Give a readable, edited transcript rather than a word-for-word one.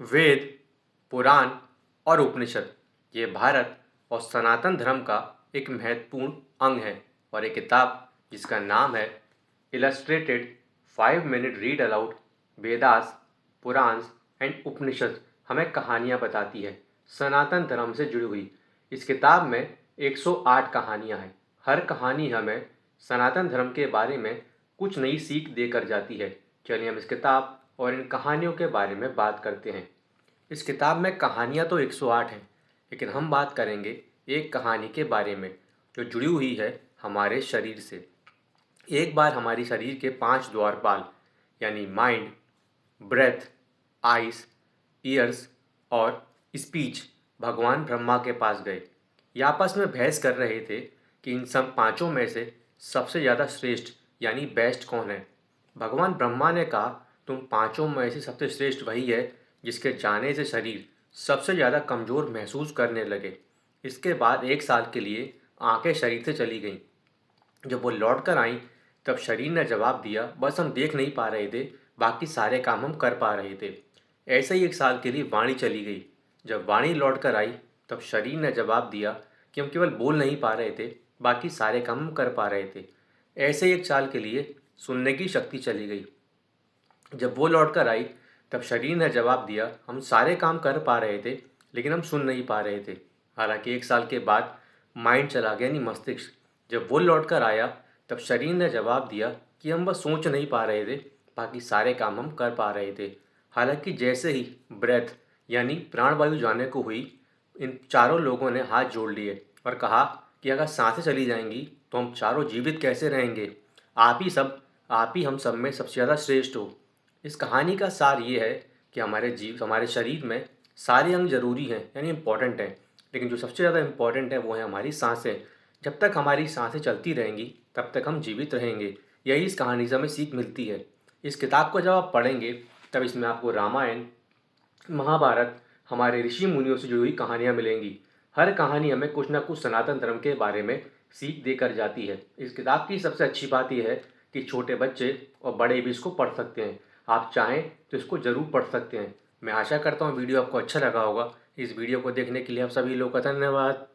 वेद, पुराण और उपनिषद ये भारत और सनातन धर्म का एक महत्वपूर्ण अंग है और एक किताब जिसका नाम है illustrated 5 minute read aloud Vedas, Puranas and Upanishad हमें कहानियाँ बताती है सनातन धर्म से जुड़ी हुई। इस किताब में 108 कहानियाँ हैं। हर कहानी हमें सनातन धर्म के बारे में कुछ नई सीख देकर जाती है। चलिए हम इस किताब और इन कहानियों के बारे में बात करते हैं। इस किताब में कहानियाँ तो 108 हैं, लेकिन हम बात करेंगे एक कहानी के बारे में जो जुड़ी हुई है हमारे शरीर से। एक बार हमारी शरीर के 5 द्वारपाल यानी माइंड, ब्रेथ, आइस, ईयर्स और स्पीच भगवान ब्रह्मा के पास गए। ये आपस में बहस कर रहे थे कि इन सब पांचों में से सबसे ज़्यादा श्रेष्ठ यानी बेस्ट कौन है। भगवान ब्रह्मा ने कहा, तुम पांचों में से सबसे श्रेष्ठ वही है जिसके जाने से शरीर सबसे ज़्यादा कमज़ोर महसूस करने लगे। इसके बाद 1 साल के लिए आंखें शरीर से चली गईं। जब वो लौट कर आईं तब शरीर ने जवाब दिया, बस हम देख नहीं पा रहे थे, बाकी सारे काम हम कर पा रहे थे। ऐसे ही 1 साल के लिए वाणी चली गई। जब वाणी लौट कर आई तब शरीर ने जवाब दिया कि हम केवल बोल नहीं पा रहे थे, बाकी सारे काम हम कर पा रहे थे। ऐसे ही 1 साल के लिए सुनने की शक्ति चली गई। जब वो लौट कर आई तब शरीर ने जवाब दिया, हम सारे काम कर पा रहे थे लेकिन हम सुन नहीं पा रहे थे। हालांकि 1 साल के बाद माइंड चला गया यानी मस्तिष्क। जब वो लौट कर आया तब शरीर ने जवाब दिया कि हम बस सोच नहीं पा रहे थे, बाकी सारे काम हम कर पा रहे थे। हालांकि जैसे ही ब्रेथ यानी प्राणवायु जाने को हुई, इन चारों लोगों ने हाथ जोड़ लिए और कहा कि अगर सांसें चली जाएंगी तो हम चारों जीवित कैसे रहेंगे। आप ही हम सब में सबसे ज़्यादा श्रेष्ठ हो। इस कहानी का सार ये है कि हमारे शरीर में सारे अंग जरूरी हैं यानी इम्पॉर्टेंट हैं, लेकिन जो सबसे ज़्यादा इम्पॉर्टेंट है वो है हमारी सांसें। जब तक हमारी सांसें चलती रहेंगी तब तक हम जीवित रहेंगे। यही इस कहानी से हमें सीख मिलती है। इस किताब को जब आप पढ़ेंगे तब इसमें आपको रामायण, महाभारत, हमारे ऋषि मुनियों से जुड़ी हुई कहानियाँ मिलेंगी। हर कहानी हमें कुछ ना कुछ सनातन धर्म के बारे में सीख देकर जाती है। इस किताब की सबसे अच्छी बात यह है कि छोटे बच्चे और बड़े भी इसको पढ़ सकते हैं। आप चाहें तो इसको ज़रूर पढ़ सकते हैं। मैं आशा करता हूँ वीडियो आपको अच्छा लगा होगा। इस वीडियो को देखने के लिए आप सभी लोगों का धन्यवाद।